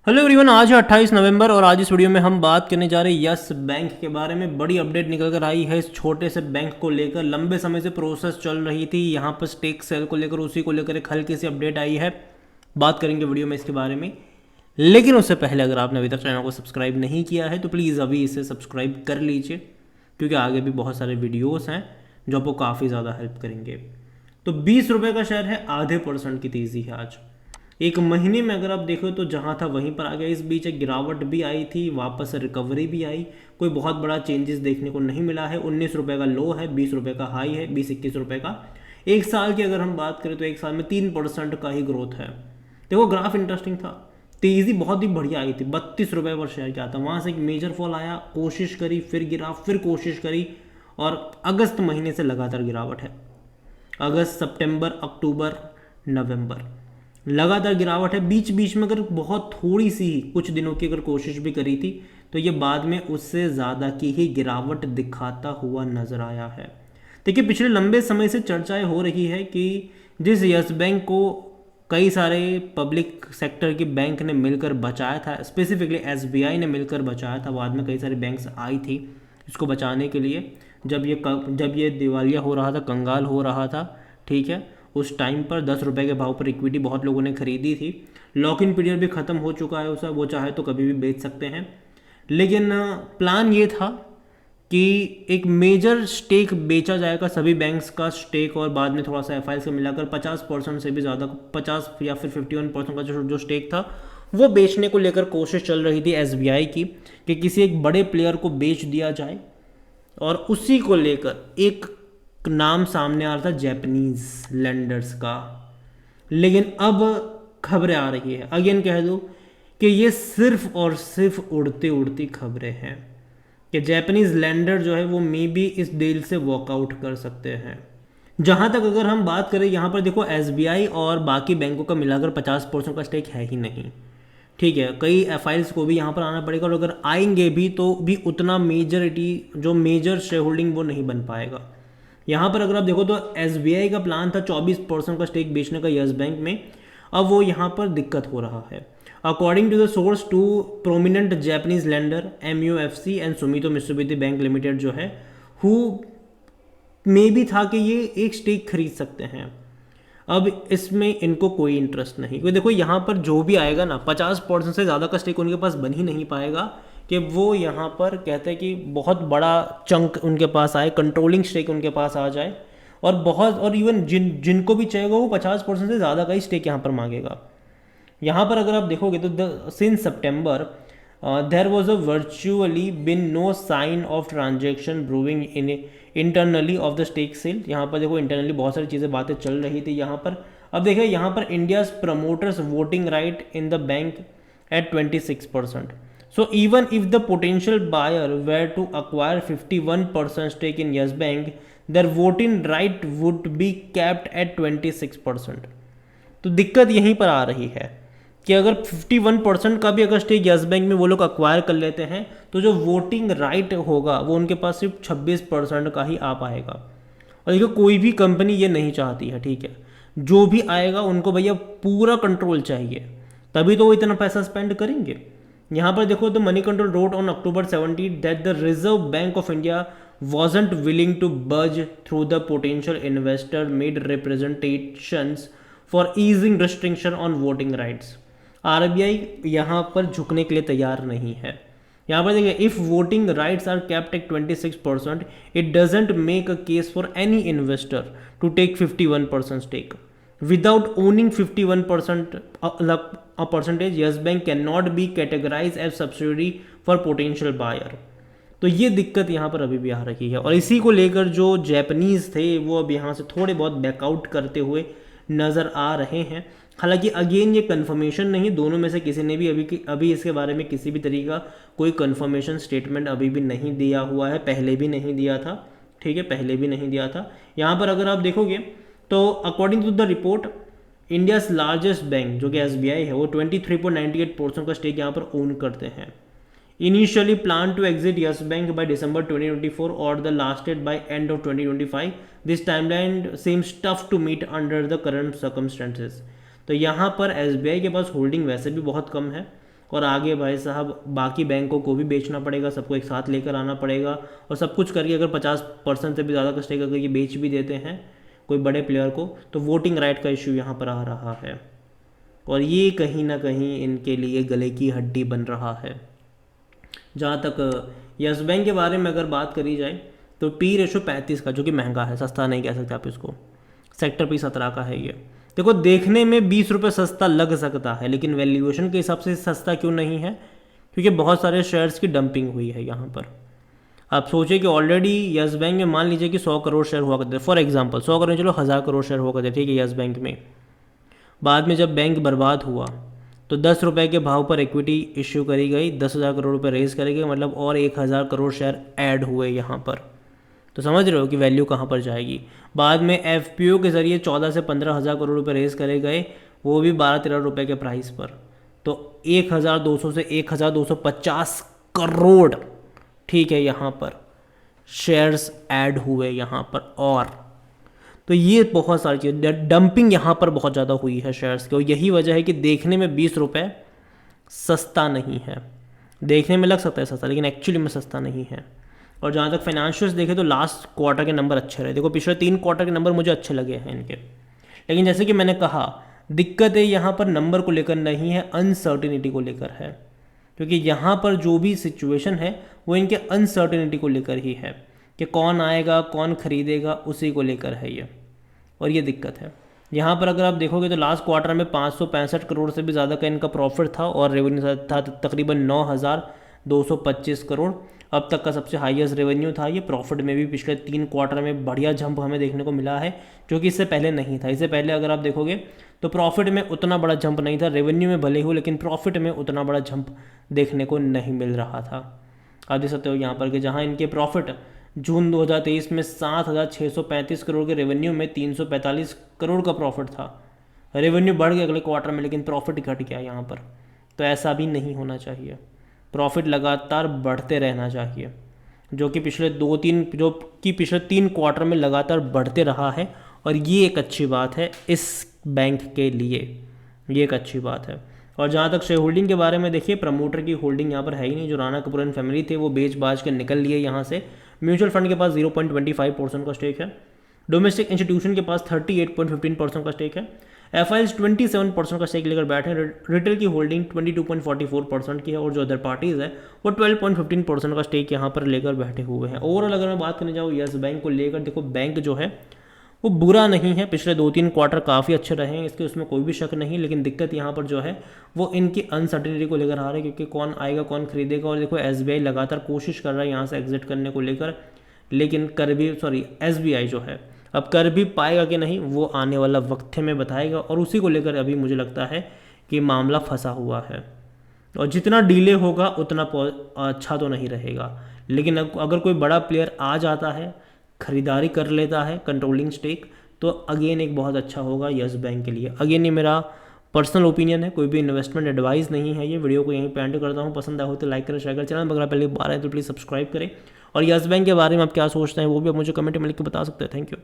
Hello everyone, आज है 28 नवंबर और आज इस वीडियो में हम बात करने जा रहे हैं यस बैंक के बारे में। बड़ी अपडेट निकल कर आई है इस छोटे से बैंक को लेकर। लंबे समय से प्रोसेस चल रही थी यहाँ पर स्टेक सेल को लेकर, उसी को लेकर एक हल्की सी अपडेट आई है। बात करेंगे वीडियो में इसके बारे में, लेकिन उससे पहले अगर आपने अभी तक चैनल को सब्सक्राइब नहीं किया है तो प्लीज़ अभी इसे सब्सक्राइब कर लीजिए, क्योंकि आगे भी बहुत सारे वीडियोज़ हैं जो आपको काफ़ी ज़्यादा हेल्प करेंगे। तो 20 रुपये का शेयर है, आधे % की तेज़ी है आज। एक महीने में अगर आप देखो तो जहां था वहीं पर आ गया। इस बीच एक गिरावट भी आई थी, वापस रिकवरी भी आई, कोई बहुत बड़ा चेंजेस देखने को नहीं मिला है। 19 रुपये का लो है, 20 रुपये का हाई है, 20-21 रुपये का। एक साल की अगर हम बात करें तो एक साल में 3% का ही ग्रोथ है। देखो ग्राफ इंटरेस्टिंग था, तेज़ी बहुत ही बढ़िया आई थी। 32 रुपये पर शेयर किया था, वहाँ से एक मेजर फॉल आया, कोशिश करी, फिर गिरा, फिर कोशिश करी, और अगस्त महीने से लगातार गिरावट है। अगस्त, सितंबर, अक्टूबर, नवंबर लगातार गिरावट है। बीच बीच में अगर बहुत थोड़ी सी कुछ दिनों की अगर कोशिश भी करी थी तो ये बाद में उससे ज़्यादा की ही गिरावट दिखाता हुआ नजर आया है। देखिए पिछले लंबे समय से चर्चाएं हो रही है कि जिस यस बैंक को कई सारे पब्लिक सेक्टर के बैंक ने मिलकर बचाया था, स्पेसिफिकली एसबीआई ने मिलकर बचाया था, बाद में कई सारे बैंक्स आई थी इसको बचाने के लिए। जब ये दिवालिया हो रहा था, कंगाल हो रहा था, ठीक है, उस टाइम पर 10 रुपये के भाव पर इक्विटी बहुत लोगों ने खरीदी थी। लॉक इन पीरियड भी ख़त्म हो चुका है उसका, वो चाहे तो कभी भी बेच सकते हैं। लेकिन प्लान ये था कि एक मेजर स्टेक बेचा जाएगा, सभी बैंक्स का स्टेक, और बाद में थोड़ा सा एफ से मिलाकर 50% से भी ज़्यादा, 50 या फिर 51% का जो स्टेक था वो बेचने को लेकर कोशिश चल रही थी एसबीआई की, कि किसी एक बड़े प्लेयर को बेच दिया जाए। और उसी को लेकर एक नाम सामने आ रहा था जापानीज लेंडर्स का। लेकिन अब खबरें आ रही है, अगेन कह दूं कि ये सिर्फ और सिर्फ उड़ती उड़ती खबरें हैं कि जापानीज लेंडर जो है वो मे बी इस डील से वॉकआउट कर सकते हैं। जहां तक अगर हम बात करें, यहाँ पर देखो एसबीआई और बाकी बैंकों का मिलाकर 50% का स्टेक है ही नहीं, ठीक है। कई एफआईएल्स को भी यहाँ पर आना पड़ेगा, और अगर आएंगे भी तो भी उतना मेजरिटी जो मेजर शेयर होल्डिंग वो नहीं बन पाएगा। यहाँ पर अगर आप देखो तो एसबीआई का प्लान था 24% का स्टेक बेचने का यस बैंक में, अब वो यहाँ पर दिक्कत हो रहा है। According to the source, two prominent Japanese lender MUFC and Sumitomo Mitsubishi bank limited जो है, हु मे भी था कि ये एक स्टेक खरीद सकते हैं। अब इसमें इनको कोई इंटरेस्ट नहीं, क्योंकि देखो यहाँ पर जो भी आएगा ना, 50% से ज़्यादा का स्टेक उनके पास बन ही नहीं पाएगा कि वो यहाँ पर कहते हैं कि बहुत बड़ा चंक उनके पास आए, कंट्रोलिंग स्टेक उनके पास आ जाए, और इवन जिनको भी चाहिएगा वो 50% से ज़्यादा का ही स्टेक यहाँ पर मांगेगा। यहाँ पर अगर आप देखोगे तो since September there was a virtually been no sign of transaction brewing in internally of the stake sale. यहाँ पर देखो इंटरनली बहुत सारी चीज़ें बातें चल रही थी यहाँ पर। अब देखिए यहाँ पर India's promoters voting right in the bank at 26%. So even if the potential buyer were to acquire 51% stake in Yes Bank, their voting right would be capped at 26%. तो दिक्कत यहीं पर आ रही है कि अगर 51% का भी अगर स्टेक यस बैंक में वो लोग अक्वायर कर लेते हैं तो जो वोटिंग राइट होगा वो उनके पास सिर्फ 26% का ही आ पाएगा। और देखो कोई भी कंपनी ये नहीं चाहती है, ठीक है, जो भी आएगा उनको भैया पूरा कंट्रोल चाहिए, तभी तो वो इतना पैसा स्पेंड करेंगे। यहाँ पर देखो तो money control road on October 17 that the reserve bank of India wasn't willing to budge through the potential investor made representations for easing restriction on voting rights. RBI यहाँ पर झुकने के लिए तैयार नहीं है। यहाँ पर देखिए, if voting rights are capped at 26%, it doesn't make a case for any investor to take 51% stake without owning 51% a percentage. Yes Bank cannot be categorized as subsidiary for potential buyer. तो ये दिक्कत यहाँ पर अभी भी आ रही है, और इसी को लेकर जो जापानीज थे वो अब यहाँ से थोड़े बहुत बैकआउट करते हुए नज़र आ रहे हैं। हालांकि अगेन ये कंफर्मेशन नहीं, दोनों में से किसी ने भी अभी इसके बारे में किसी भी तरीके का कोई कंफर्मेशन स्टेटमेंट अभी भी नहीं दिया हुआ है, पहले भी नहीं दिया था, ठीक है, पहले भी नहीं दिया था। यहाँ पर अगर आप देखोगे तो according to the report, India's largest bank जो कि एसबीआई है वो 23.98% का स्टेक यहाँ पर ओन करते हैं। Initially plan to exit yes bank by December 2024 और the lasted by end of 2025. This timeline seems tough to meet under the current circumstances. तो यहाँ पर एसबीआई के पास होल्डिंग वैसे भी बहुत कम है, और आगे भाई साहब बाकी बैंकों को भी बेचना पड़ेगा, सबको एक साथ लेकर आना पड़ेगा, और सब कुछ करके अगर 50% से भी ज़्यादा का स्टेक अगर ये बेच भी देते हैं कोई बड़े प्लेयर को, तो वोटिंग राइट का इशू यहाँ पर आ रहा है, और ये कहीं ना कहीं इनके लिए गले की हड्डी बन रहा है। जहाँ तक यस बैंक के बारे में अगर बात करी जाए तो पी रेशो 35 का, जो कि महंगा है, सस्ता नहीं कह सकते आप इसको, सेक्टर पी 17 का है ये। देखो देखने में 20 रुपये सस्ता लग सकता है, लेकिन वैल्यूएशन के हिसाब से सस्ता क्यों नहीं है, क्योंकि बहुत सारे शेयर्स की डंपिंग हुई है यहाँ पर। आप सोचिए कि ऑलरेडी यस बैंक में मान लीजिए कि 100 करोड़ शेयर हुआ करते, फॉर एग्जांपल 100 करोड़, चलो 1000 करोड़ शेयर हुआ करते, ठीक है यस बैंक में। बाद में जब बैंक बर्बाद हुआ तो 10 रुपये के भाव पर इक्विटी इश्यू करी गई, 10,000 करोड़ रुपये रेज करे गए, मतलब और 1000 करोड़ शेयर ऐड हुए यहाँ पर। तो समझ रहे हो कि वैल्यू कहाँ पर जाएगी। बाद में एफपीओ के जरिए 14 से 15,000 करोड़ रुपये रेज करे गए, वो भी 12-13 रुपये के प्राइस पर। तो 1200 से 1250 करोड़, ठीक है, यहाँ पर शेयर्स ऐड हुए यहाँ पर। और तो ये बहुत सारी चीज़, डंपिंग यहाँ पर बहुत ज़्यादा हुई है शेयर्स की, और यही वजह है कि देखने में 20 रुपये सस्ता नहीं है। देखने में लग सकता है सस्ता, लेकिन एक्चुअली में सस्ता नहीं है। और जहाँ तक फाइनेंशियल्स देखें तो लास्ट क्वार्टर के नंबर अच्छे रहे। देखो पिछले 3 क्वार्टर के नंबर मुझे अच्छे लगे हैं इनके, लेकिन जैसे कि मैंने कहा दिक्कत है यहाँ पर नंबर को लेकर नहीं है, अनसर्टिनिटी को लेकर है। क्योंकि यहाँ पर जो भी सिचुएशन है वो इनके अनसर्टिनिटी को लेकर ही है, कि कौन आएगा कौन खरीदेगा, उसी को लेकर है ये, और ये दिक्कत है। यहाँ पर अगर आप देखोगे तो लास्ट क्वार्टर में 565 करोड़ से भी ज़्यादा का इनका प्रॉफिट था, और रेवेन्यू था तकरीबन 9,225 करोड़। अब तक का सबसे हाईएस्ट रेवेन्यू था ये। प्रॉफिट में भी पिछले 3 क्वार्टर में बढ़िया जंप हमें देखने को मिला है, जो कि इससे पहले नहीं था। इससे पहले अगर आप देखोगे तो प्रॉफिट में उतना बड़ा जंप नहीं था, रेवेन्यू में भले हो, लेकिन प्रॉफिट में उतना बड़ा जंप देखने को नहीं मिल रहा था। आप देख सकते हो यहाँ पर कि जहाँ इनके प्रॉफिट जून 2023 में 7,635 करोड़ के रेवेन्यू में 345 करोड़ का प्रॉफिट था। रेवेन्यू बढ़ गया अगले क्वार्टर में, लेकिन प्रॉफिट घट गया यहाँ पर। तो ऐसा भी नहीं होना चाहिए, प्रॉफिट लगातार बढ़ते रहना चाहिए, जो कि पिछले 3 क्वार्टर में लगातार बढ़ते रहा है। और ये एक अच्छी बात है इस बैंक के लिए, ये एक अच्छी बात है। और जहाँ तक शेयर होल्डिंग के बारे में देखिए, प्रमोटर की होल्डिंग यहाँ पर है ही नहीं। जो राणा कपूर एंड फैमिली थे वो बेच बाज के निकल लिए यहाँ से। म्यूचुअल फंड के पास 0.25% का स्टेक है। डोमेस्टिक इंस्टीट्यूशन के पास 38.15% का स्टेक है। एफआईएस 27% का स्टेक लेकर बैठे हैं। रिटेल की होल्डिंग 22.44% की है, और जो अदर पार्टीज़ है वो 12.15% का स्टेक यहाँ पर लेकर बैठे हुए हैं। ओवरऑल अगर मैं बात करने जाऊँ यस बैंक को लेकर, देखो बैंक जो है वो बुरा नहीं है, पिछले 2-3 क्वार्टर काफ़ी अच्छे रहे हैं इसके, उसमें कोई भी शक नहीं। लेकिन दिक्कत यहाँ पर जो है वो इनकी अनसर्टिनिटी को लेकर आ रही है, क्योंकि कौन आएगा कौन खरीदेगा। और देखो एसबीआई लगातार कोशिश कर रहा है यहाँ से एग्जिट करने को लेकर, लेकिन एसबीआई जो है अब कर भी पाएगा कि नहीं वो आने वाला वक्त में बताएगा। और उसी को लेकर अभी मुझे लगता है कि मामला फंसा हुआ है, और जितना डिले होगा उतना अच्छा तो नहीं रहेगा। लेकिन अगर कोई बड़ा प्लेयर आ जाता है, खरीदारी कर लेता है कंट्रोलिंग स्टेक, तो अगेन एक बहुत अच्छा होगा यस बैंक के लिए। अगेन ये मेरा पर्सनल ओपिनियन है, कोई भी इन्वेस्टमेंट एडवाइस नहीं है। ये वीडियो को यहीं पे एंड करता हूँ। पसंद आए हो तो लाइक करें, शेयर करें। चैनल अगर पहले बार है तो प्लीज़ सब्सक्राइब करें। और यस बैंक के बारे में आप क्या सोचते हैं वो भी आप मुझे कमेंट में लिख के बता सकते हैं। Thank you.